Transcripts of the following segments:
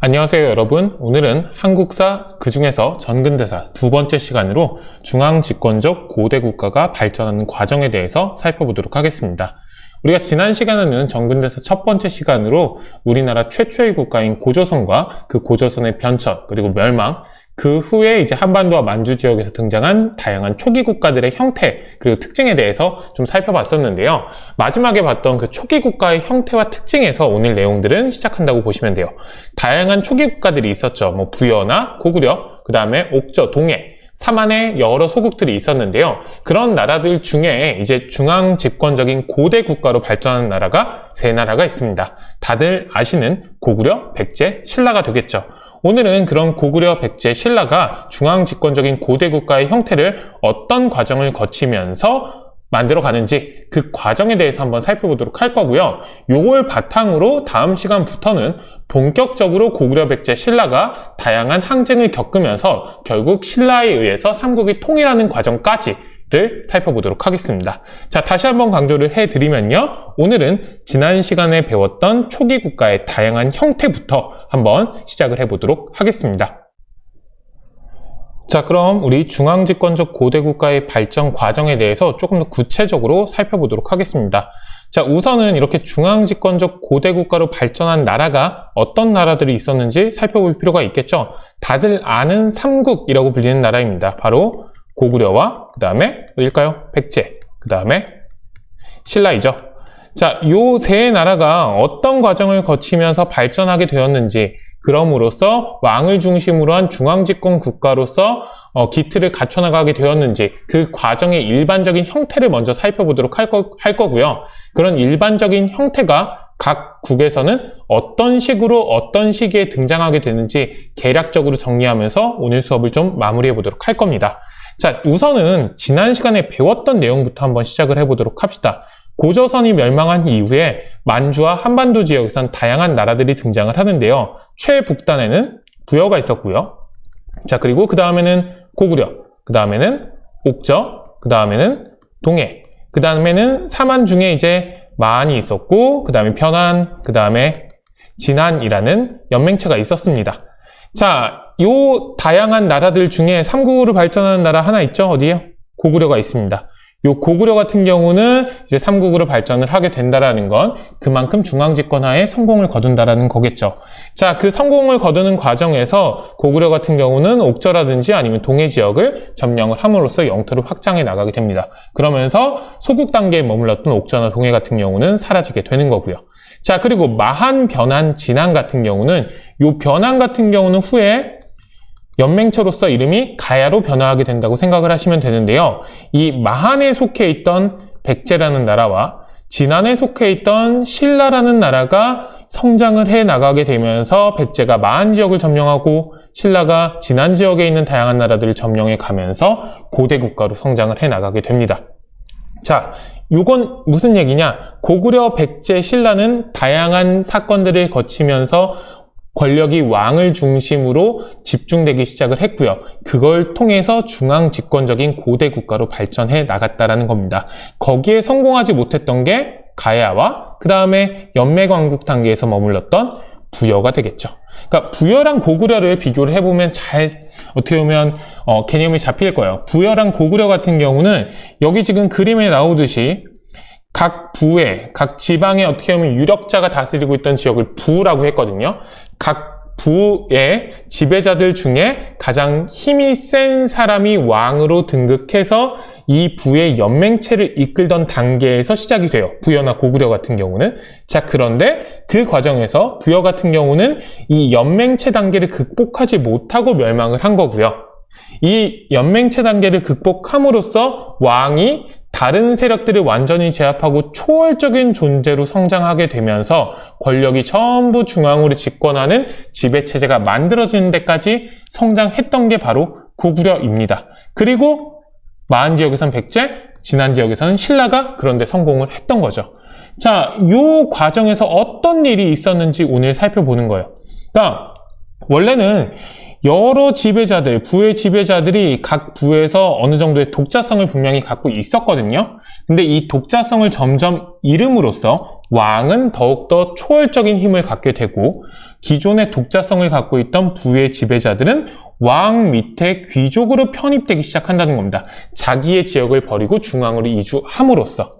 안녕하세요 여러분. 오늘은 한국사 그중에서 전근대사 두 번째 시간으로 중앙집권적 고대 국가가 발전하는 과정에 대해서 살펴보도록 하겠습니다. 우리가 지난 시간에는 전근대사 첫 번째 시간으로 우리나라 최초의 국가인 고조선과 그 고조선의 변천 그리고 멸망, 그 후에 이제 한반도와 만주 지역에서 등장한 다양한 초기 국가들의 형태 그리고 특징에 대해서 좀 살펴봤었는데요. 마지막에 봤던 그 초기 국가의 형태와 특징에서 오늘 내용들은 시작한다고 보시면 돼요. 다양한 초기 국가들이 있었죠. 뭐 부여나 고구려, 그 다음에 옥저, 동해, 삼한의 여러 소국들이 있었는데요. 그런 나라들 중에 이제 중앙 집권적인 고대 국가로 발전한 나라가 세 나라가 있습니다. 다들 아시는 고구려, 백제, 신라가 되겠죠. 오늘은 그런 고구려, 백제, 신라가 중앙 집권적인 고대 국가의 형태를 어떤 과정을 거치면서 만들어 가는지 그 과정에 대해서 한번 살펴보도록 할 거고요. 요걸 바탕으로 다음 시간부터는 본격적으로 고구려, 백제, 신라가 다양한 항쟁을 겪으면서 결국 신라에 의해서 삼국이 통일하는 과정까지를 살펴보도록 하겠습니다. 자, 다시 한번 강조를 해드리면요. 오늘은 지난 시간에 배웠던 초기 국가의 다양한 형태부터 한번 시작을 해보도록 하겠습니다. 자, 그럼 우리 중앙집권적 고대 국가의 발전 과정에 대해서 조금 더 구체적으로 살펴보도록 하겠습니다. 자, 우선은 이렇게 중앙집권적 고대 국가로 발전한 나라가 어떤 나라들이 있었는지 살펴볼 필요가 있겠죠. 다들 아는 삼국이라고 불리는 나라입니다. 바로 고구려와 그 다음에 어딜까요? 백제, 그 다음에 신라이죠. 자, 요 세 나라가 어떤 과정을 거치면서 발전하게 되었는지, 그럼으로써 왕을 중심으로 한 중앙집권 국가로서 기틀을 갖춰나가게 되었는지 그 과정의 일반적인 형태를 먼저 살펴보도록 할 거고요. 그런 일반적인 형태가 각 국에서는 어떤 식으로 어떤 시기에 등장하게 되는지 개략적으로 정리하면서 오늘 수업을 좀 마무리해 보도록 할 겁니다. 자, 우선은 지난 시간에 배웠던 내용부터 한번 시작을 해보도록 합시다. 고조선이 멸망한 이후에 만주와 한반도 지역에선 다양한 나라들이 등장을 하는데요. 최북단에는 부여가 있었고요. 자, 그리고 그 다음에는 고구려, 그 다음에는 옥저, 그 다음에는 동해, 그 다음에는 삼한 중에 이제 마한이 있었고, 그 다음에 편한, 그 다음에 진한이라는 연맹체가 있었습니다. 자, 요 다양한 나라들 중에 삼국으로 발전하는 나라 하나 있죠? 어디요? 고구려가 있습니다. 요 고구려 같은 경우는 이제 삼국으로 발전을 하게 된다라는 건 그만큼 중앙집권화에 성공을 거둔다라는 거겠죠. 자, 그 성공을 거두는 과정에서 고구려 같은 경우는 옥저라든지 아니면 동해 지역을 점령을 함으로써 영토를 확장해 나가게 됩니다. 그러면서 소국 단계에 머물렀던 옥저나 동해 같은 경우는 사라지게 되는 거고요. 자, 그리고 마한, 변한, 진한 같은 경우는 요 변한 같은 경우는 후에 연맹체로서 이름이 가야로 변화하게 된다고 생각을 하시면 되는데요. 이 마한에 속해 있던 백제라는 나라와 진한에 속해 있던 신라라는 나라가 성장을 해 나가게 되면서 백제가 마한 지역을 점령하고 신라가 진한 지역에 있는 다양한 나라들을 점령해 가면서 고대 국가로 성장을 해 나가게 됩니다. 자, 이건 무슨 얘기냐? 고구려, 백제, 신라는 다양한 사건들을 거치면서 권력이 왕을 중심으로 집중되기 시작을 했고요. 그걸 통해서 중앙집권적인 고대 국가로 발전해 나갔다라는 겁니다. 거기에 성공하지 못했던 게 가야와 그 다음에 연매왕국 단계에서 머물렀던 부여가 되겠죠. 그러니까 부여랑 고구려를 비교를 해보면 어떻게 보면 개념이 잡힐 거예요. 부여랑 고구려 같은 경우는 여기 지금 그림에 나오듯이 각 부에, 각 지방에 어떻게 보면 유력자가 다스리고 있던 지역을 부라고 했거든요. 각 부의 지배자들 중에 가장 힘이 센 사람이 왕으로 등극해서 이 부의 연맹체를 이끌던 단계에서 시작이 돼요. 부여나 고구려 같은 경우는. 자, 그런데 그 과정에서 부여 같은 경우는 이 연맹체 단계를 극복하지 못하고 멸망을 한 거고요. 이 연맹체 단계를 극복함으로써 왕이 다른 세력들을 완전히 제압하고 초월적인 존재로 성장하게 되면서 권력이 전부 중앙으로 집권하는 지배체제가 만들어지는 데까지 성장했던 게 바로 고구려입니다. 그리고 마한 지역에선 백제, 진한 지역에서는 신라가 그런데 성공을 했던 거죠. 자, 이 과정에서 어떤 일이 있었는지 오늘 살펴보는 거예요. 그러니까 원래는 여러 지배자들, 부의 지배자들이 각 부에서 어느 정도의 독자성을 분명히 갖고 있었거든요. 근데 이 독자성을 점점 잃음으로써 왕은 더욱더 초월적인 힘을 갖게 되고 기존의 독자성을 갖고 있던 부의 지배자들은 왕 밑에 귀족으로 편입되기 시작한다는 겁니다. 자기의 지역을 버리고 중앙으로 이주함으로써.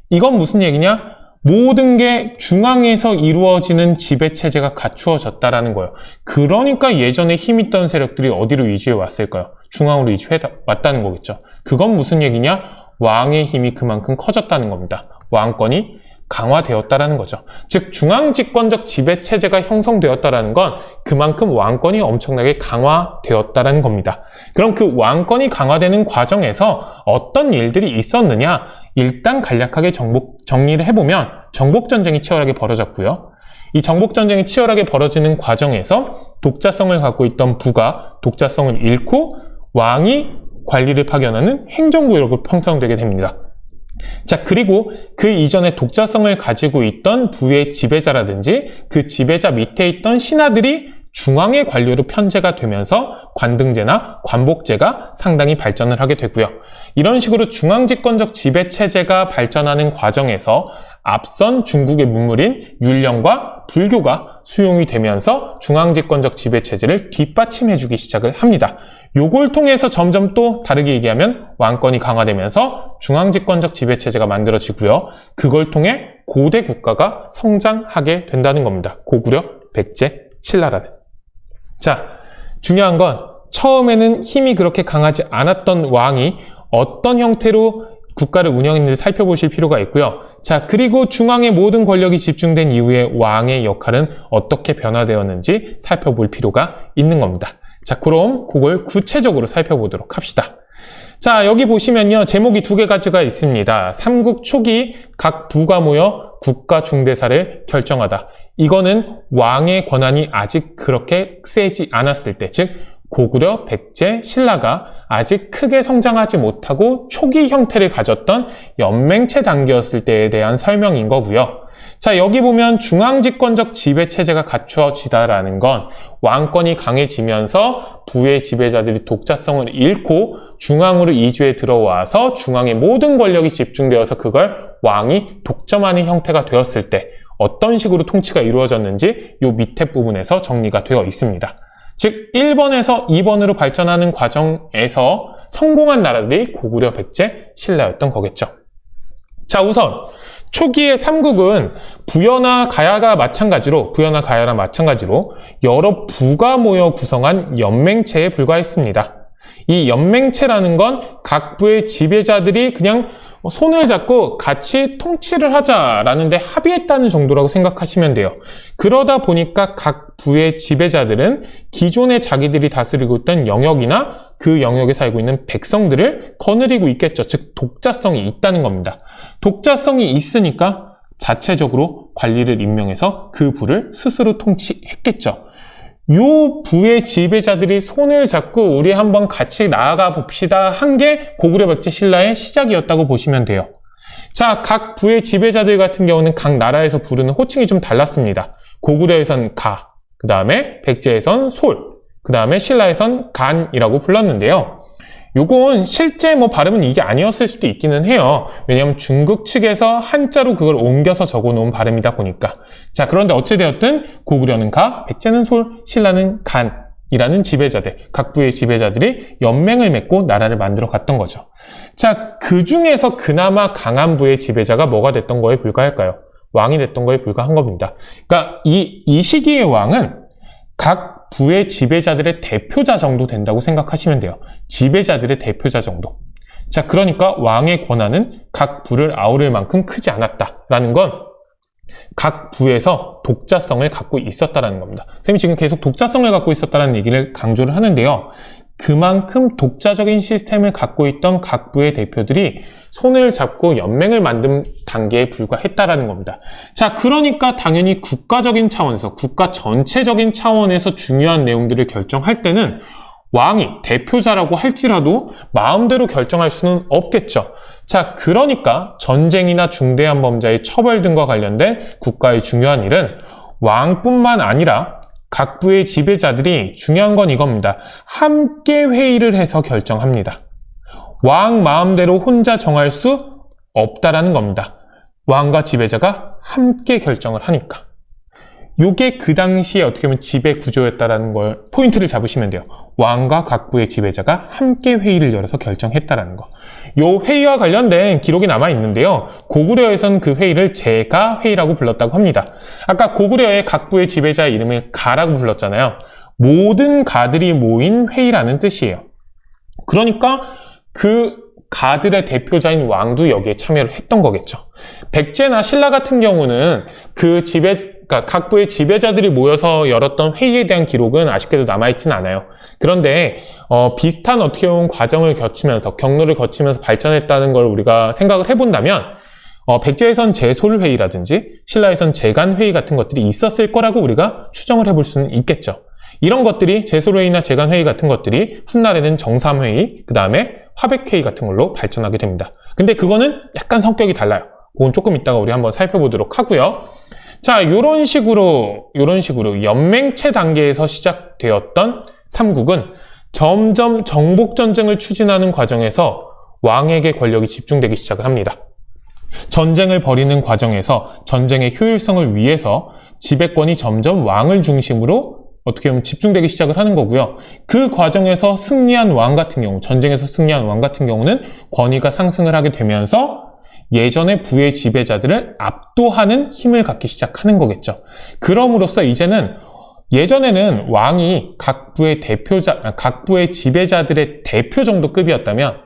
이건 무슨 얘기냐? 모든 게 중앙에서 이루어지는 지배체제가 갖추어졌다라는 거예요. 그러니까 예전에 힘있던 세력들이 어디로 이주해 왔을까요? 중앙으로 이주해 왔다는 거겠죠. 그건 무슨 얘기냐? 왕의 힘이 그만큼 커졌다는 겁니다. 왕권이 강화되었다라는 거죠. 즉 중앙집권적 지배체제가 형성되었다라는 건 그만큼 왕권이 엄청나게 강화되었다라는 겁니다. 그럼 그 왕권이 강화되는 과정에서 어떤 일들이 있었느냐? 일단 간략하게 정리를 해보면 정복전쟁이 치열하게 벌어졌고요. 이 정복전쟁이 치열하게 벌어지는 과정에서 독자성을 갖고 있던 부가 독자성을 잃고 왕이 관리를 파견하는 행정구역으로 형성되게 됩니다. 자, 그리고 그 이전에 독자성을 가지고 있던 부의 지배자라든지 그 지배자 밑에 있던 신하들이 중앙의 관료로 편제가 되면서 관등제나 관복제가 상당히 발전을 하게 되고요. 이런 식으로 중앙집권적 지배체제가 발전하는 과정에서 앞선 중국의 문물인 율령과 불교가 수용이 되면서 중앙집권적 지배체제를 뒷받침해주기 시작을 합니다. 요걸 통해서 점점 또 다르게 얘기하면 왕권이 강화되면서 중앙집권적 지배체제가 만들어지고요. 그걸 통해 고대 국가가 성장하게 된다는 겁니다. 고구려, 백제, 신라라는. 자, 중요한 건 처음에는 힘이 그렇게 강하지 않았던 왕이 어떤 형태로 국가를 운영했는지 살펴보실 필요가 있고요. 자, 그리고 중앙의 모든 권력이 집중된 이후에 왕의 역할은 어떻게 변화되었는지 살펴볼 필요가 있는 겁니다. 자, 그럼 그걸 구체적으로 살펴보도록 합시다. 자, 여기 보시면요. 제목이 두 가지가 있습니다. 삼국 초기 각 부가 모여 국가 중대사를 결정하다. 이거는 왕의 권한이 아직 그렇게 세지 않았을 때, 즉 고구려, 백제, 신라가 아직 크게 성장하지 못하고 초기 형태를 가졌던 연맹체 단계였을 때에 대한 설명인 거고요. 자, 여기 보면 중앙집권적 지배체제가 갖추어지다라는 건 왕권이 강해지면서 부의 지배자들이 독자성을 잃고 중앙으로 이주해 들어와서 중앙의 모든 권력이 집중되어서 그걸 왕이 독점하는 형태가 되었을 때 어떤 식으로 통치가 이루어졌는지 요 밑에 부분에서 정리가 되어 있습니다. 즉 1번에서 2번으로 발전하는 과정에서 성공한 나라들이 고구려, 백제, 신라였던 거겠죠. 자, 우선 초기의 삼국은 부여나 가야랑 마찬가지로 여러 부가 모여 구성한 연맹체에 불과했습니다. 이 연맹체라는 건 각 부의 지배자들이 그냥 손을 잡고 같이 통치를 하자라는 데 합의했다는 정도라고 생각하시면 돼요. 그러다 보니까 각 부의 지배자들은 기존에 자기들이 다스리고 있던 영역이나 그 영역에 살고 있는 백성들을 거느리고 있겠죠. 즉 독자성이 있다는 겁니다. 독자성이 있으니까 자체적으로 관리를 임명해서 그 부를 스스로 통치했겠죠. 요 부의 지배자들이 손을 잡고 우리 한번 같이 나아가 봅시다 한 게 고구려, 백제, 신라의 시작이었다고 보시면 돼요. 자, 각 부의 지배자들 같은 경우는 각 나라에서 부르는 호칭이 좀 달랐습니다. 고구려에선 가, 그 다음에 백제에선 솔, 그 다음에 신라에선 간이라고 불렀는데요. 요건 실제 발음은 이게 아니었을 수도 있기는 해요. 왜냐하면 중국 측에서 한자로 그걸 옮겨서 적어놓은 발음이다 보니까. 자, 그런데 어찌되었든 고구려는 가, 백제는 솔, 신라는 간이라는 지배자들, 각 부의 지배자들이 연맹을 맺고 나라를 만들어 갔던 거죠. 자, 그 중에서 그나마 강한 부의 지배자가 뭐가 됐던 거에 불과할까요? 왕이 됐던 거에 불과한 겁니다. 그러니까 이 시기의 왕은 각 부의 지배자들의 대표자 정도 된다고 생각하시면 돼요. 지배자들의 대표자 정도. 자, 그러니까 왕의 권한은 각 부를 아우를 만큼 크지 않았다라는 건 각 부에서 독자성을 갖고 있었다라는 겁니다. 선생님이 지금 계속 독자성을 갖고 있었다는 얘기를 강조를 하는데요. 그만큼 독자적인 시스템을 갖고 있던 각 부의 대표들이 손을 잡고 연맹을 만든 단계에 불과했다라는 겁니다. 자, 그러니까 당연히 국가적인 차원에서, 국가 전체적인 차원에서 중요한 내용들을 결정할 때는 왕이 대표자라고 할지라도 마음대로 결정할 수는 없겠죠. 자, 그러니까 전쟁이나 중대한 범죄의 처벌 등과 관련된 국가의 중요한 일은 왕뿐만 아니라 각 부의 지배자들이 중요한 건 이겁니다. 함께 회의를 해서 결정합니다. 왕 마음대로 혼자 정할 수 없다라는 겁니다. 왕과 지배자가 함께 결정을 하니까. 요게 그 당시에 어떻게 보면 지배 구조였다라는 걸 포인트를 잡으시면 돼요. 왕과 각 부의 지배자가 함께 회의를 열어서 결정했다라는 거. 요 회의와 관련된 기록이 남아 있는데요. 고구려에서는 그 회의를 제가 회의라고 불렀다고 합니다. 아까 고구려의 각 부의 지배자의 이름을 가라고 불렀잖아요. 모든 가들이 모인 회의라는 뜻이에요. 그러니까 그 가들의 대표자인 왕도 여기에 참여를 했던 거겠죠. 백제나 신라 같은 경우는 그러니까 각 부의 지배자들이 모여서 열었던 회의에 대한 기록은 아쉽게도 남아있지는 않아요. 그런데 비슷한 어떻게 보면 과정을 거치면서 경로를 거치면서 발전했다는 걸 우리가 생각을 해본다면 백제에선 제솔회의라든지 신라에선 제간회의 같은 것들이 있었을 거라고 우리가 추정을 해볼 수는 있겠죠. 이런 것들이 제솔회의나 제간회의 같은 것들이 훗날에는 정삼회의, 그 다음에 화백회의 같은 걸로 발전하게 됩니다. 근데 그거는 약간 성격이 달라요. 그건 조금 이따가 우리 한번 살펴보도록 하고요. 자, 요런 식으로 연맹체 단계에서 시작되었던 삼국은 점점 정복전쟁을 추진하는 과정에서 왕에게 권력이 집중되기 시작을 합니다. 전쟁을 벌이는 과정에서 전쟁의 효율성을 위해서 지배권이 점점 왕을 중심으로 어떻게 보면 집중되기 시작을 하는 거고요. 그 과정에서 승리한 왕 같은 경우, 전쟁에서 승리한 왕 같은 경우는 권위가 상승을 하게 되면서 예전의 부의 지배자들을 압도하는 힘을 갖기 시작하는 거겠죠. 그럼으로써 이제는 예전에는 왕이 각 부의 지배자들의 대표 정도 급이었다면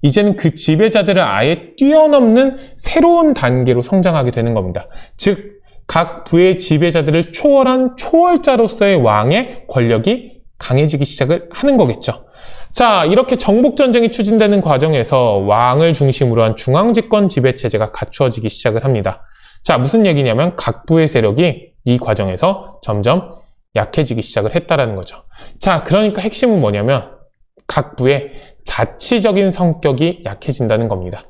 이제는 그 지배자들을 아예 뛰어넘는 새로운 단계로 성장하게 되는 겁니다. 즉, 각 부의 지배자들을 초월한 초월자로서의 왕의 권력이 강해지기 시작을 하는 거겠죠. 자, 이렇게 정복전쟁이 추진되는 과정에서 왕을 중심으로 한 중앙집권 지배체제가 갖추어지기 시작을 합니다. 자, 무슨 얘기냐면 각 부의 세력이 이 과정에서 점점 약해지기 시작을 했다라는 거죠. 자, 그러니까 핵심은 뭐냐면 각 부의 자치적인 성격이 약해진다는 겁니다.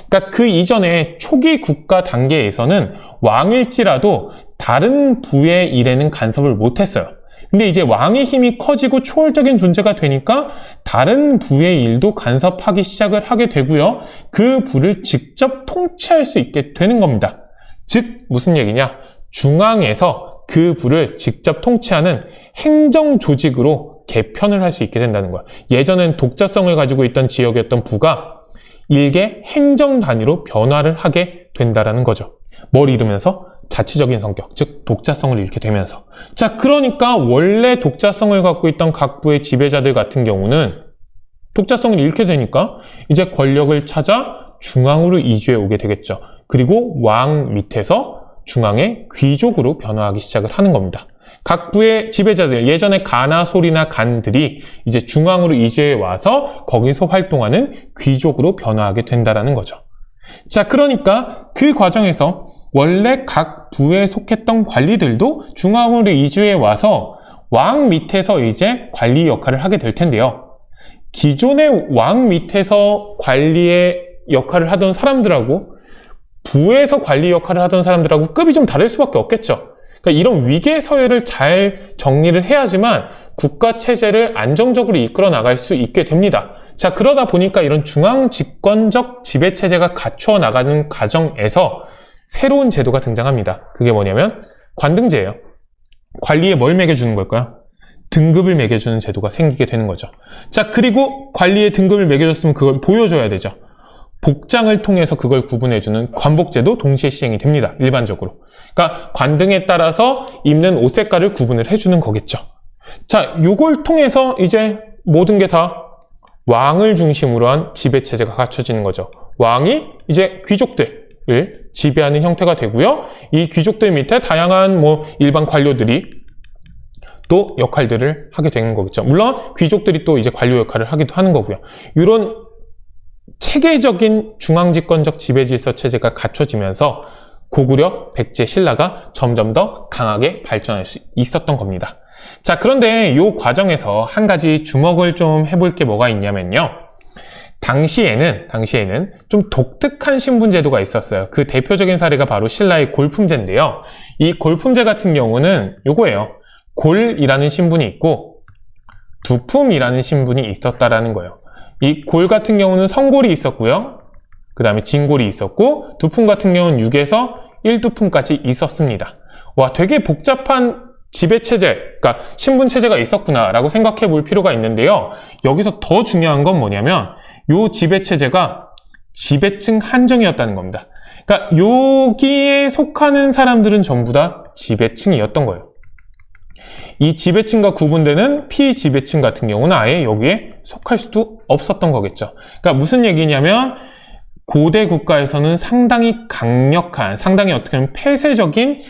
그러니까 그 이전에 초기 국가 단계에서는 왕일지라도 다른 부의 일에는 간섭을 못했어요. 근데 이제 왕의 힘이 커지고 초월적인 존재가 되니까 다른 부의 일도 간섭하기 시작을 하게 되고요. 그 부를 직접 통치할 수 있게 되는 겁니다. 즉 무슨 얘기냐? 중앙에서 그 부를 직접 통치하는 행정 조직으로 개편을 할 수 있게 된다는 거야. 예전엔 독자성을 가지고 있던 지역이었던 부가 일개 행정 단위로 변화를 하게 된다라는 거죠. 뭘 이루면서? 자치적인 성격, 즉 독자성을 잃게 되면서. 자, 그러니까 원래 독자성을 갖고 있던 각 부의 지배자들 같은 경우는 독자성을 잃게 되니까 이제 권력을 찾아 중앙으로 이주해 오게 되겠죠. 그리고 왕 밑에서 중앙의 귀족으로 변화하기 시작을 하는 겁니다. 각 부의 지배자들, 예전에 가나, 소리나 간들이 이제 중앙으로 이주해 와서 거기서 활동하는 귀족으로 변화하게 된다라는 거죠. 자, 그러니까 그 과정에서 원래 각 부에 속했던 관리들도 중앙으로 이주해 와서 왕 밑에서 이제 관리 역할을 하게 될 텐데요. 기존의 왕 밑에서 관리의 역할을 하던 사람들하고 부에서 관리 역할을 하던 사람들하고 급이 좀 다를 수밖에 없겠죠. 그러니까 이런 위계 서열을 잘 정리를 해야지만 국가 체제를 안정적으로 이끌어 나갈 수 있게 됩니다. 자, 그러다 보니까 이런 중앙 집권적 지배 체제가 갖추어 나가는 과정에서 새로운 제도가 등장합니다. 그게 뭐냐면 관등제예요. 관리에 뭘 매겨주는 걸까요? 등급을 매겨주는 제도가 생기게 되는 거죠. 자, 그리고 관리에 등급을 매겨줬으면 그걸 보여줘야 되죠. 복장을 통해서 그걸 구분해주는 관복제도 동시에 시행이 됩니다. 일반적으로. 그러니까 관등에 따라서 입는 옷 색깔을 구분을 해주는 거겠죠. 자, 요걸 통해서 이제 모든 게 다 왕을 중심으로 한 지배체제가 갖춰지는 거죠. 왕이 이제 귀족들을 지배하는 형태가 되고요. 이 귀족들 밑에 다양한 일반 관료들이 또 역할들을 하게 되는 거겠죠. 물론 귀족들이 또 이제 관료 역할을 하기도 하는 거고요. 이런 체계적인 중앙집권적 지배질서 체제가 갖춰지면서 고구려, 백제, 신라가 점점 더 강하게 발전할 수 있었던 겁니다. 자, 그런데 이 과정에서 한 가지 주목을 좀 해볼 게 뭐가 있냐면요. 당시에는 좀 독특한 신분제도가 있었어요. 그 대표적인 사례가 바로 신라의 골품제인데요. 이 골품제 같은 경우는 요거예요. 골이라는 신분이 있고 두품이라는 신분이 있었다라는 거예요. 이 골 같은 경우는 성골이 있었고요. 그 다음에 진골이 있었고 두품 같은 경우는 6에서 1두품까지 있었습니다. 와, 되게 복잡한 지배체제, 그러니까 신분체제가 있었구나 라고 생각해 볼 필요가 있는데요. 여기서 더 중요한 건 뭐냐면 요 지배체제가 지배층 한정이었다는 겁니다. 그러니까 여기에 속하는 사람들은 전부 다 지배층이었던 거예요. 이 지배층과 구분되는 피지배층 같은 경우는 아예 여기에 속할 수도 없었던 거겠죠. 그러니까 무슨 얘기냐면 고대 국가에서는 상당히 강력한, 상당히 어떻게 보면 폐쇄적인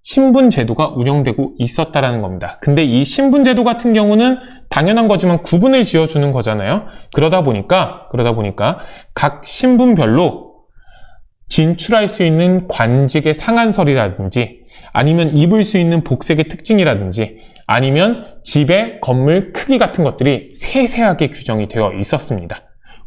신분제도가 운영되고 있었다라는 겁니다. 근데 이 신분제도 같은 경우는 당연한 거지만 구분을 지어주는 거잖아요. 그러다 보니까 각 신분별로 진출할 수 있는 관직의 상한설이라든지 아니면 입을 수 있는 복색의 특징이라든지 아니면 집의 건물 크기 같은 것들이 세세하게 규정이 되어 있었습니다.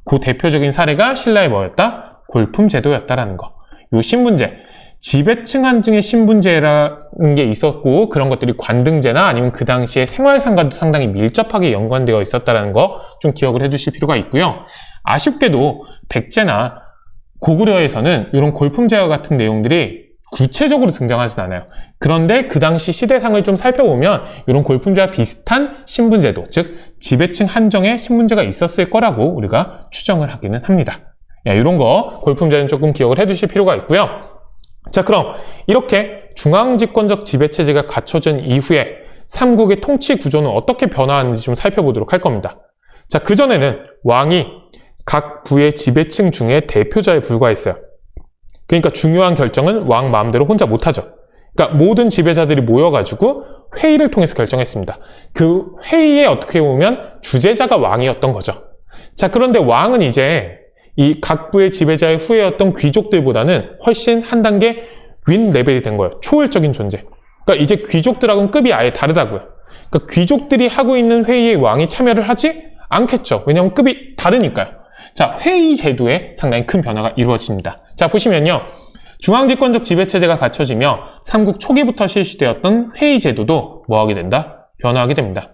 그 대표적인 사례가 신라의 뭐였다? 골품 제도였다라는 거. 요 신분제, 지배층 한증의 신분제라는 게 있었고 그런 것들이 관등제나 아니면 그 당시에 생활상과도 상당히 밀접하게 연관되어 있었다는 거 좀 기억을 해주실 필요가 있고요. 아쉽게도 백제나 고구려에서는 이런 골품제와 같은 내용들이 구체적으로 등장하진 않아요. 그런데 그 당시 시대상을 좀 살펴보면 이런 골품제와 비슷한 신분제도, 즉 지배층 한정의 신분제가 있었을 거라고 우리가 추정을 하기는 합니다. 이런 거 골품제는 조금 기억을 해주실 필요가 있고요. 자, 그럼 이렇게 중앙집권적 지배체제가 갖춰진 이후에 삼국의 통치 구조는 어떻게 변화하는지 좀 살펴보도록 할 겁니다. 자, 그전에는 왕이 각 부의 지배층 중에 대표자에 불과했어요. 그러니까 중요한 결정은 왕 마음대로 혼자 못하죠. 그러니까 모든 지배자들이 모여가지고 회의를 통해서 결정했습니다. 그 회의에 어떻게 보면 주재자가 왕이었던 거죠. 자, 그런데 왕은 이제 이 각 부의 지배자의 후예였던 귀족들보다는 훨씬 한 단계 윈 레벨이 된 거예요. 초월적인 존재. 그러니까 이제 귀족들하고는 급이 아예 다르다고요. 그러니까 귀족들이 하고 있는 회의에 왕이 참여를 하지 않겠죠. 왜냐하면 급이 다르니까요. 자, 회의 제도에 상당히 큰 변화가 이루어집니다. 자, 보시면요. 중앙집권적 지배체제가 갖춰지며 삼국 초기부터 실시되었던 회의 제도도 뭐하게 된다? 변화하게 됩니다.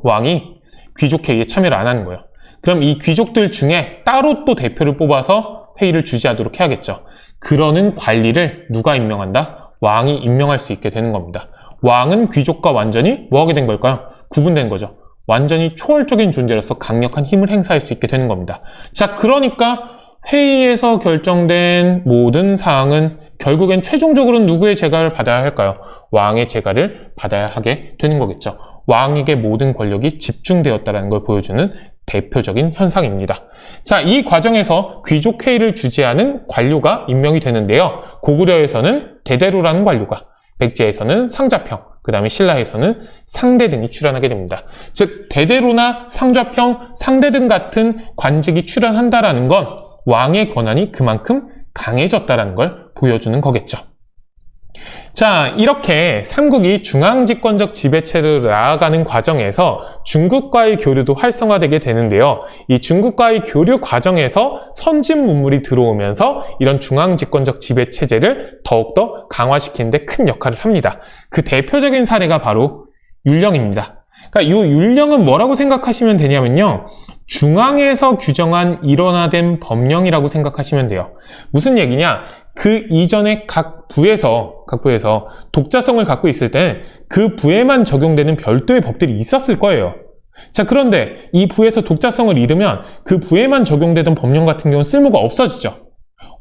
왕이 귀족 회의에 참여를 안 하는 거예요. 그럼 이 귀족들 중에 따로 또 대표를 뽑아서 회의를 주재하도록 해야겠죠. 그러는 관리를 누가 임명한다? 왕이 임명할 수 있게 되는 겁니다. 왕은 귀족과 완전히 뭐하게 된 걸까요? 구분된 거죠. 완전히 초월적인 존재로서 강력한 힘을 행사할 수 있게 되는 겁니다. 자, 그러니까 회의에서 결정된 모든 사항은 결국엔 최종적으로는 누구의 재가를 받아야 할까요? 왕의 재가를 받아야 하게 되는 거겠죠. 왕에게 모든 권력이 집중되었다는 걸 보여주는 대표적인 현상입니다. 자, 이 과정에서 귀족 회의를 주재하는 관료가 임명이 되는데요. 고구려에서는 대대로라는 관료가, 백제에서는 상좌평, 그 다음에 신라에서는 상대 등이 출연하게 됩니다. 즉 대대로나 상좌평, 상대 등 같은 관직이 출연한다라는 건 왕의 권한이 그만큼 강해졌다는 걸 보여주는 거겠죠. 자, 이렇게 삼국이 중앙집권적 지배체로 나아가는 과정에서 중국과의 교류도 활성화되게 되는데요. 이 중국과의 교류 과정에서 선진 문물이 들어오면서 이런 중앙집권적 지배체제를 더욱더 강화시키는 데 큰 역할을 합니다. 그 대표적인 사례가 바로 율령입니다. 그러니까 이 율령은 뭐라고 생각하시면 되냐면요. 중앙에서 규정한 일원화된 법령이라고 생각하시면 돼요. 무슨 얘기냐? 그 이전에 각 부에서 독자성을 갖고 있을 때는 그 부에만 적용되는 별도의 법들이 있었을 거예요. 자, 그런데 이 부에서 독자성을 잃으면 그 부에만 적용되던 법령 같은 경우는 쓸모가 없어지죠.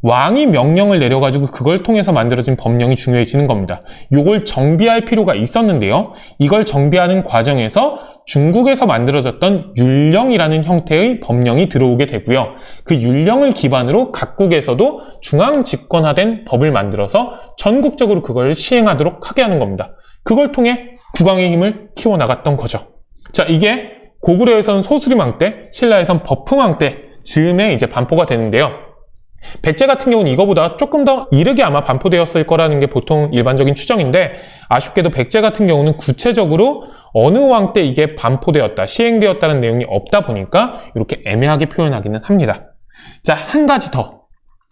왕이 명령을 내려가지고 그걸 통해서 만들어진 법령이 중요해지는 겁니다. 이걸 정비할 필요가 있었는데요. 이걸 정비하는 과정에서 중국에서 만들어졌던 율령이라는 형태의 법령이 들어오게 되고요. 그 율령을 기반으로 각국에서도 중앙 집권화된 법을 만들어서 전국적으로 그걸 시행하도록 하게 하는 겁니다. 그걸 통해 국왕의 힘을 키워나갔던 거죠. 자, 이게 고구려에서는 소수리망 때, 신라에서는 법흥왕 때 즈음에 이제 반포가 되는데요. 백제 같은 경우는 이거보다 조금 더 이르게 아마 반포되었을 거라는 게 보통 일반적인 추정인데, 아쉽게도 백제 같은 경우는 구체적으로 어느 왕 때 이게 반포되었다, 시행되었다는 내용이 없다 보니까 이렇게 애매하게 표현하기는 합니다. 자, 한 가지 더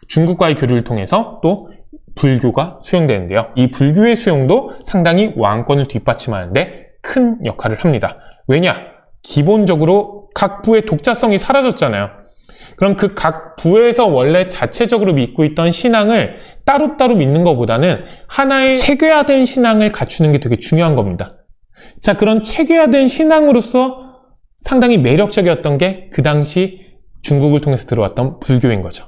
중국과의 교류를 통해서 또 불교가 수용되는데요. 이 불교의 수용도 상당히 왕권을 뒷받침하는데 큰 역할을 합니다. 왜냐? 기본적으로 각 부의 독자성이 사라졌잖아요. 그럼 그 각 부에서 원래 자체적으로 믿고 있던 신앙을 따로따로 믿는 것보다는 하나의 체계화된 신앙을 갖추는 게 되게 중요한 겁니다. 자, 그런 체계화된 신앙으로서 상당히 매력적이었던 게 그 당시 중국을 통해서 들어왔던 불교인 거죠.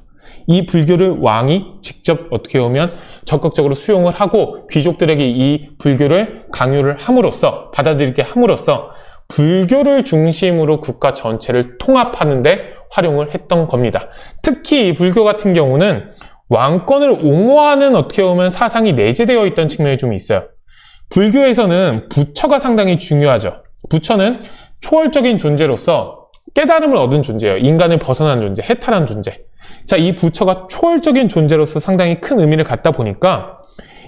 이 불교를 왕이 직접 어떻게 보면 적극적으로 수용을 하고 귀족들에게 이 불교를 강요를 함으로써, 받아들이게 함으로써 불교를 중심으로 국가 전체를 통합하는 데 활용을 했던 겁니다. 특히 이 불교 같은 경우는 왕권을 옹호하는 어떻게 보면 사상이 내재되어 있던 측면이 좀 있어요. 불교에서는 부처가 상당히 중요하죠. 부처는 초월적인 존재로서 깨달음을 얻은 존재예요. 인간을 벗어난 존재, 해탈한 존재. 자, 이 부처가 초월적인 존재로서 상당히 큰 의미를 갖다 보니까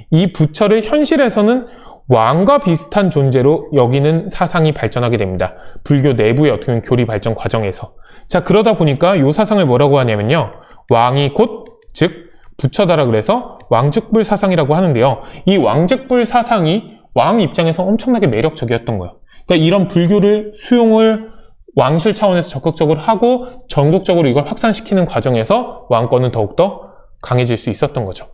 이 부처를 현실에서는 왕과 비슷한 존재로 여기는 사상이 발전하게 됩니다. 불교 내부의 어떻게 보면 교리 발전 과정에서. 자, 그러다 보니까 이 사상을 뭐라고 하냐면요. 왕이 곧, 즉, 부처다라 그래서 왕즉불 사상이라고 하는데요. 이 왕즉불 사상이 왕 입장에서 엄청나게 매력적이었던 거예요. 그러니까 이런 불교를 수용을 왕실 차원에서 적극적으로 하고 전국적으로 이걸 확산시키는 과정에서 왕권은 더욱더 강해질 수 있었던 거죠.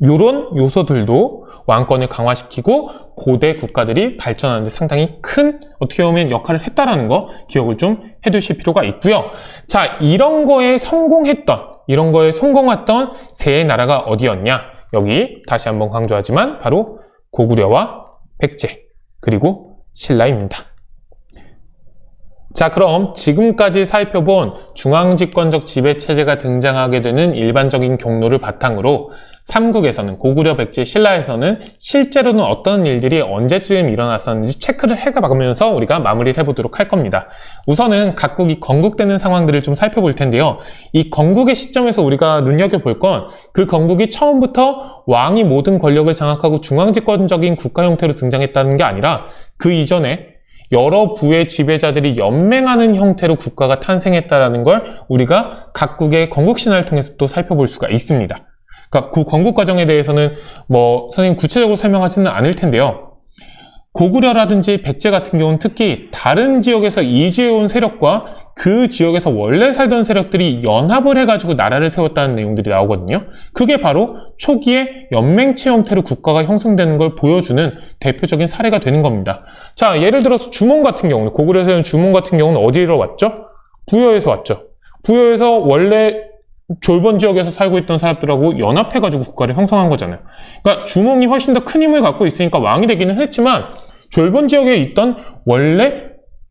이런 요소들도 왕권을 강화시키고 고대 국가들이 발전하는 데 상당히 큰 어떻게 보면 역할을 했다라는 거 기억을 좀 해두실 필요가 있고요. 자, 이런 거에 성공했던 세 나라가 어디였냐? 여기 다시 한번 강조하지만 바로 고구려와 백제 그리고 신라입니다. 자, 그럼 지금까지 살펴본 중앙집권적 지배체제가 등장하게 되는 일반적인 경로를 바탕으로 삼국에서는 고구려, 백제, 신라에서는 실제로는 어떤 일들이 언제쯤 일어났었는지 체크를 해가면서 우리가 마무리를 해보도록 할 겁니다. 우선은 각국이 건국되는 상황들을 좀 살펴볼 텐데요. 이 건국의 시점에서 우리가 눈여겨볼 건 그 건국이 처음부터 왕이 모든 권력을 장악하고 중앙집권적인 국가 형태로 등장했다는 게 아니라 그 이전에 여러 부의 지배자들이 연맹하는 형태로 국가가 탄생했다는 걸 우리가 각국의 건국 신화를 통해서 또 살펴볼 수가 있습니다. 그러니까 그 건국 과정에 대해서는 선생님 구체적으로 설명하지는 않을 텐데요. 고구려라든지 백제 같은 경우는 특히 다른 지역에서 이주해온 세력과 그 지역에서 원래 살던 세력들이 연합을 해가지고 나라를 세웠다는 내용들이 나오거든요. 그게 바로 초기에 연맹체 형태로 국가가 형성되는 걸 보여주는 대표적인 사례가 되는 겁니다. 자, 예를 들어서 주몽 같은 경우는, 고구려에서는 주몽 같은 경우는 어디로 왔죠? 부여에서 왔죠. 부여에서 원래 졸본 지역에서 살고 있던 사람들하고 연합해가지고 국가를 형성한 거잖아요. 그러니까 주몽이 훨씬 더 큰 힘을 갖고 있으니까 왕이 되기는 했지만 졸본 지역에 있던 원래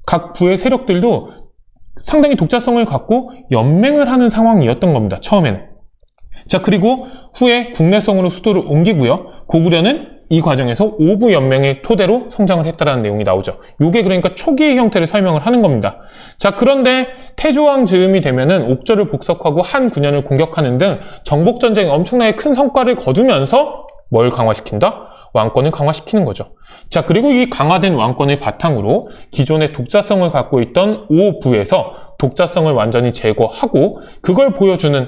각 부의 세력들도 상당히 독자성을 갖고 연맹을 하는 상황이었던 겁니다. 처음에는. 자, 그리고 후에 국내성으로 수도를 옮기고요. 고구려는 이 과정에서 오부 연맹의 토대로 성장을 했다는 내용이 나오죠. 이게 그러니까 초기의 형태를 설명을 하는 겁니다. 자, 그런데 태조왕 즈음이 되면은 옥저를 복속하고 한 군현을 공격하는 등 정복전쟁에 엄청나게 큰 성과를 거두면서 뭘 강화시킨다? 왕권을 강화시키는 거죠. 자, 그리고 이 강화된 왕권을 바탕으로 기존의 독자성을 갖고 있던 5부에서 독자성을 완전히 제거하고 그걸 보여주는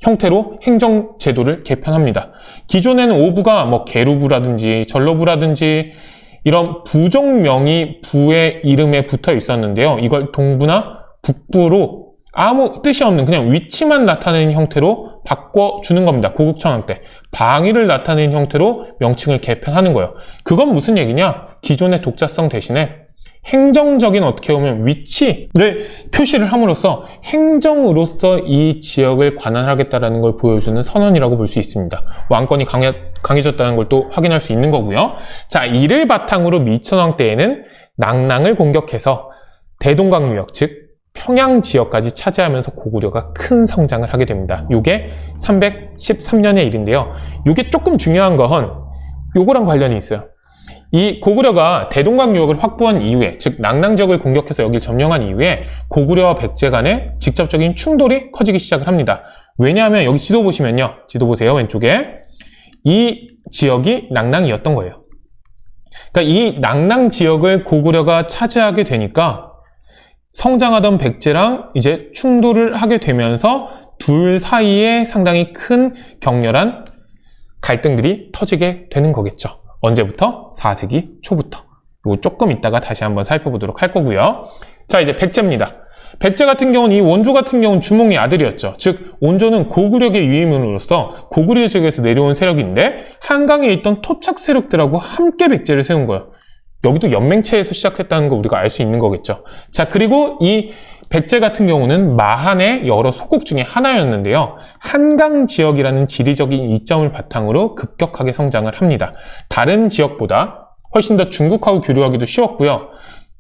형태로 행정제도를 개편합니다. 기존에는 5부가 계루부라든지 전로부라든지 이런 부족명이 부의 이름에 붙어 있었는데요. 이걸 동부나 북부로 아무 뜻이 없는 그냥 위치만 나타내는 형태로 바꿔주는 겁니다. 고국천왕 때. 방위를 나타내는 형태로 명칭을 개편하는 거예요. 그건 무슨 얘기냐? 기존의 독자성 대신에 행정적인 어떻게 보면 위치를 표시를 함으로써 행정으로서 이 지역을 관할하겠다라는 걸 보여주는 선언이라고 볼 수 있습니다. 왕권이 강해졌다는 걸 또 확인할 수 있는 거고요. 자, 이를 바탕으로 미천왕 때에는 낭랑을 공격해서 대동강유역, 즉 평양 지역까지 차지하면서 고구려가 큰 성장을 하게 됩니다. 이게 313년의 일인데요. 이게 조금 중요한 건 요거랑 관련이 있어요. 이 고구려가 대동강 유역을 확보한 이후에, 즉 낭랑 지역을 공격해서 여기를 점령한 이후에 고구려와 백제 간의 직접적인 충돌이 커지기 시작을 합니다. 왜냐하면 여기 지도 보시면요. 지도 보세요. 왼쪽에. 이 지역이 낭랑이었던 거예요. 그러니까 이 낭랑 지역을 고구려가 차지하게 되니까 성장하던 백제랑 이제 충돌을 하게 되면서 둘 사이에 상당히 큰 격렬한 갈등들이 터지게 되는 거겠죠. 언제부터? 4세기 초부터. 이거 조금 이따가 다시 한번 살펴보도록 할 거고요. 자, 이제 백제입니다. 백제 같은 경우는 이 원조 같은 경우는 주몽의 아들이었죠. 즉 원조는 고구려의 유임으로써 고구려 지역에서 내려온 세력인데 한강에 있던 토착 세력들하고 함께 백제를 세운 거예요. 여기도 연맹체에서 시작했다는 거 우리가 알 수 있는 거겠죠. 자, 그리고 이 백제 같은 경우는 마한의 여러 소국 중에 하나였는데요. 한강 지역이라는 지리적인 이점을 바탕으로 급격하게 성장을 합니다. 다른 지역보다 훨씬 더 중국하고 교류하기도 쉬웠고요.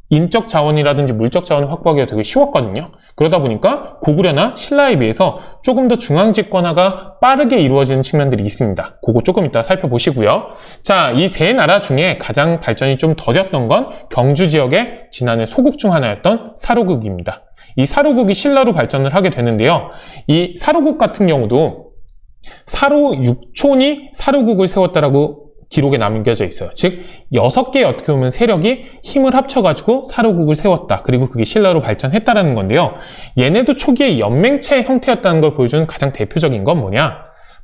인적 자원이라든지 물적 자원을 확보하기가 되게 쉬웠거든요. 그러다 보니까 고구려나 신라에 비해서 조금 더 중앙 집권화가 빠르게 이루어지는 측면들이 있습니다. 그거 조금 이따 살펴보시고요. 자, 이 세 나라 중에 가장 발전이 좀 더뎠던 건 경주 지역의 지난해 소국 중 하나였던 사로국입니다. 이 사로국이 신라로 발전을 하게 되는데요. 이 사로국 같은 경우도 사로 육촌이 사로국을 세웠다라고 기록에 남겨져 있어요. 즉 6개의 어떻게 보면 세력이 힘을 합쳐가지고 사로국을 세웠다. 그리고 그게 신라로 발전했다라는 건데요. 얘네도 초기에 연맹체 형태였다는 걸 보여주는 가장 대표적인 건 뭐냐?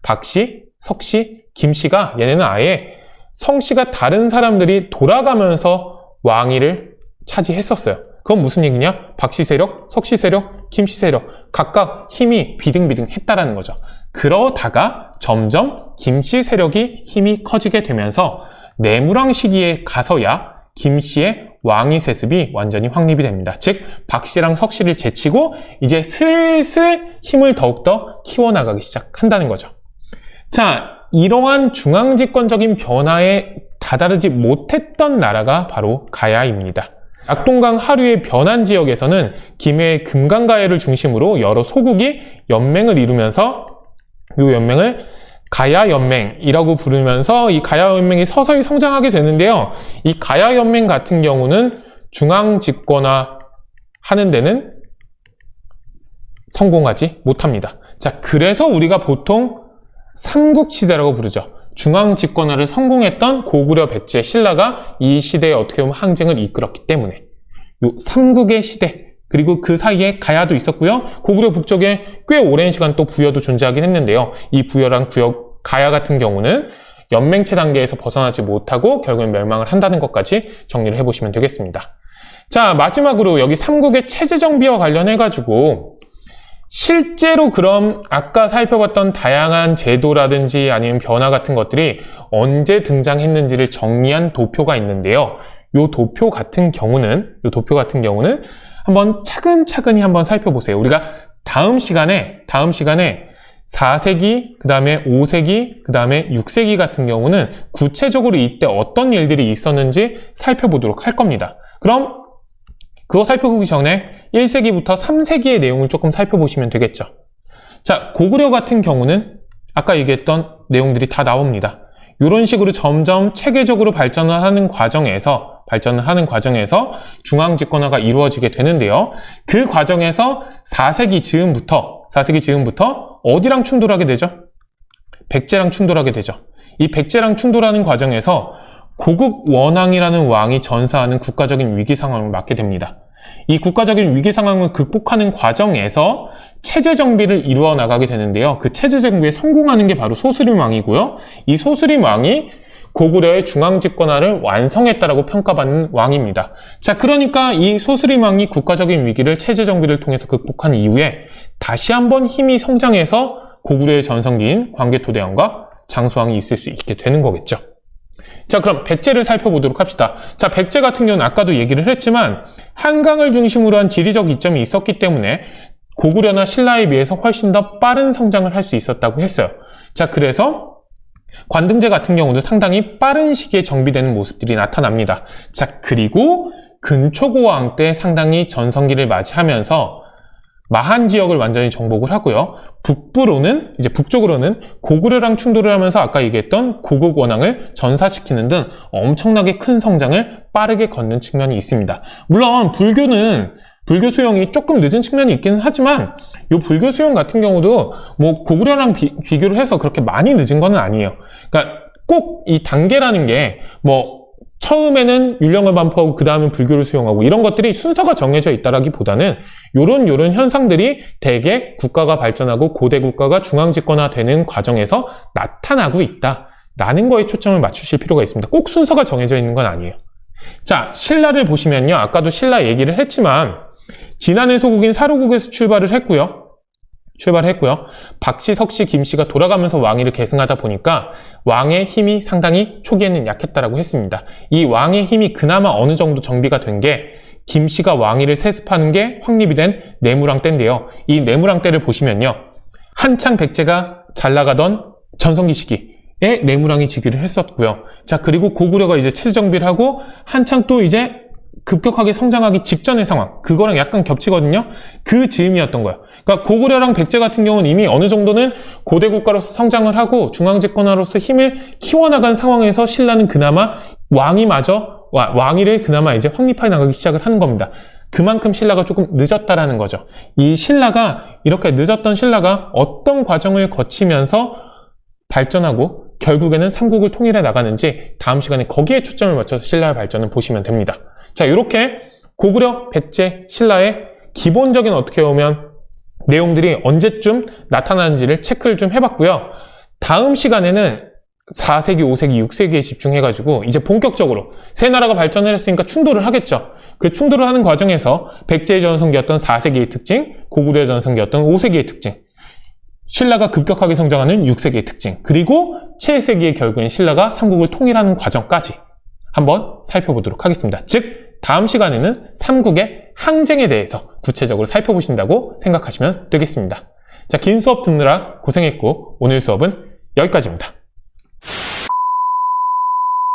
박씨, 석씨, 김씨가 얘네는 아예 성씨가 다른 사람들이 돌아가면서 왕위를 차지했었어요. 그건 무슨 얘기냐? 박씨 세력, 석씨 세력, 김씨 세력 각각 힘이 비등비등했다라는 거죠. 그러다가 점점 김씨 세력이 힘이 커지게 되면서 내무랑 시기에 가서야 김씨의 왕위 세습이 완전히 확립이 됩니다. 즉 박씨랑 석씨를 제치고 이제 슬슬 힘을 더욱더 키워나가기 시작한다는 거죠. 자, 이러한 중앙집권적인 변화에 다다르지 못했던 나라가 바로 가야입니다. 낙동강 하류의 변환 지역에서는 김해의 금강가야를 중심으로 여러 소국이 연맹을 이루면서 이 연맹을 가야연맹이라고 부르면서 이 가야연맹이 서서히 성장하게 되는데요. 이 가야연맹 같은 경우는 중앙 집권화 하는 데는 성공하지 못합니다. 자, 그래서 우리가 보통 삼국시대라고 부르죠. 중앙 집권화를 성공했던 고구려, 백제, 신라가 이 시대에 어떻게 보면 항쟁을 이끌었기 때문에 요 삼국의 시대, 그리고 그 사이에 가야도 있었고요. 고구려 북쪽에 꽤 오랜 시간 또 부여도 존재하긴 했는데요. 이 부여랑 가야 같은 경우는 연맹체 단계에서 벗어나지 못하고 결국엔 멸망을 한다는 것까지 정리를 해보시면 되겠습니다. 자, 마지막으로 여기 삼국의 체제 정비와 관련해가지고 실제로 그럼 아까 살펴봤던 다양한 제도라든지 아니면 변화 같은 것들이 언제 등장했는지를 정리한 도표가 있는데요. 요 도표 같은 경우는 한번 차근차근히 한번 살펴보세요. 우리가 다음 시간에 4세기, 그 다음에 5세기, 그 다음에 6세기 같은 경우는 구체적으로 이때 어떤 일들이 있었는지 살펴보도록 할 겁니다. 그럼 그거 살펴보기 전에 1세기부터 3세기의 내용을 조금 살펴보시면 되겠죠. 자, 고구려 같은 경우는 아까 얘기했던 내용들이 다 나옵니다. 이런 식으로 점점 체계적으로 발전을 하는 과정에서 중앙 집권화가 이루어지게 되는데요. 그 과정에서 4세기 즈음부터 어디랑 충돌하게 되죠? 백제랑 충돌하게 되죠. 이 백제랑 충돌하는 과정에서 고국 원왕이라는 왕이 전사하는 국가적인 위기 상황을 맞게 됩니다. 이 국가적인 위기 상황을 극복하는 과정에서 체제 정비를 이루어 나가게 되는데요. 그 체제 정비에 성공하는 게 바로 소스림 왕이고요. 이 소스림 왕이 고구려의 중앙 집권화를 완성했다라고 평가받는 왕입니다. 자, 그러니까 이 소스림 왕이 국가적인 위기를 체제 정비를 통해서 극복한 이후에 다시 한번 힘이 성장해서 고구려의 전성기인 광개토대왕과 장수왕이 있을 수 있게 되는 거겠죠. 자, 그럼 백제를 살펴보도록 합시다. 자, 백제 같은 경우는 아까도 얘기를 했지만 한강을 중심으로 한 지리적 이점이 있었기 때문에 고구려나 신라에 비해서 훨씬 더 빠른 성장을 할 수 있었다고 했어요. 자, 그래서 관등제 같은 경우도 상당히 빠른 시기에 정비되는 모습들이 나타납니다. 자, 그리고 근초고왕 때 상당히 전성기를 맞이하면서 마한 지역을 완전히 정복을 하고요. 북쪽으로는 고구려랑 충돌을 하면서 아까 얘기했던 고국 원왕을 전사시키는 등 엄청나게 큰 성장을 빠르게 걷는 측면이 있습니다. 물론 불교 수용이 조금 늦은 측면이 있기는 하지만 이 불교 수용 같은 경우도 뭐 고구려랑 비교를 해서 그렇게 많이 늦은 건 아니에요. 그러니까 꼭 이 단계라는 게 뭐 처음에는 율령을 반포하고 그 다음에 불교를 수용하고 이런 것들이 순서가 정해져 있다라기보다는 요런 현상들이 대개 국가가 발전하고 고대 국가가 중앙 집권화되는 과정에서 나타나고 있다라는 거에 초점을 맞추실 필요가 있습니다. 꼭 순서가 정해져 있는 건 아니에요. 자, 신라를 보시면요. 아까도 신라 얘기를 했지만 지난해 소국인 사로국에서 출발을 했고요. 박씨, 석씨, 김씨가 돌아가면서 왕위를 계승하다 보니까 왕의 힘이 상당히 초기에는 약했다라고 했습니다. 이 왕의 힘이 그나마 어느 정도 정비가 된 게 김씨가 왕위를 세습하는 게 확립이 된 내무랑 때인데요. 이 내무랑 때를 보시면요. 한창 백제가 잘 나가던 전성기 시기에 내무랑이 즉위를 했었고요. 자, 그리고 고구려가 이제 체제 정비를 하고 한창 또 이제 급격하게 성장하기 직전의 상황, 그거랑 약간 겹치거든요. 그 즈음이었던 거예요. 그러니까 고구려랑 백제 같은 경우는 이미 어느 정도는 고대 국가로서 성장을 하고 중앙집권화로서 힘을 키워나간 상황에서 신라는 그나마 왕위를 그나마 이제 확립해 나가기 시작을 하는 겁니다. 그만큼 신라가 조금 늦었다라는 거죠. 이 신라가 이렇게 늦었던 신라가 어떤 과정을 거치면서 발전하고 결국에는 삼국을 통일해 나가는지 다음 시간에 거기에 초점을 맞춰서 신라의 발전을 보시면 됩니다. 자, 이렇게 고구려, 백제, 신라의 기본적인 어떻게 보면 내용들이 언제쯤 나타나는지를 체크를 좀 해봤고요. 다음 시간에는 4세기, 5세기, 6세기에 집중해가지고 이제 본격적으로 세 나라가 발전을 했으니까 충돌을 하겠죠. 그 충돌을 하는 과정에서 백제의 전성기였던 4세기의 특징, 고구려의 전성기였던 5세기의 특징, 신라가 급격하게 성장하는 6세기의 특징, 그리고 7세기의 결국엔 신라가 삼국을 통일하는 과정까지 한번 살펴보도록 하겠습니다. 즉, 다음 시간에는 삼국의 항쟁에 대해서 구체적으로 살펴보신다고 생각하시면 되겠습니다. 자, 긴 수업 듣느라 고생했고 오늘 수업은 여기까지입니다.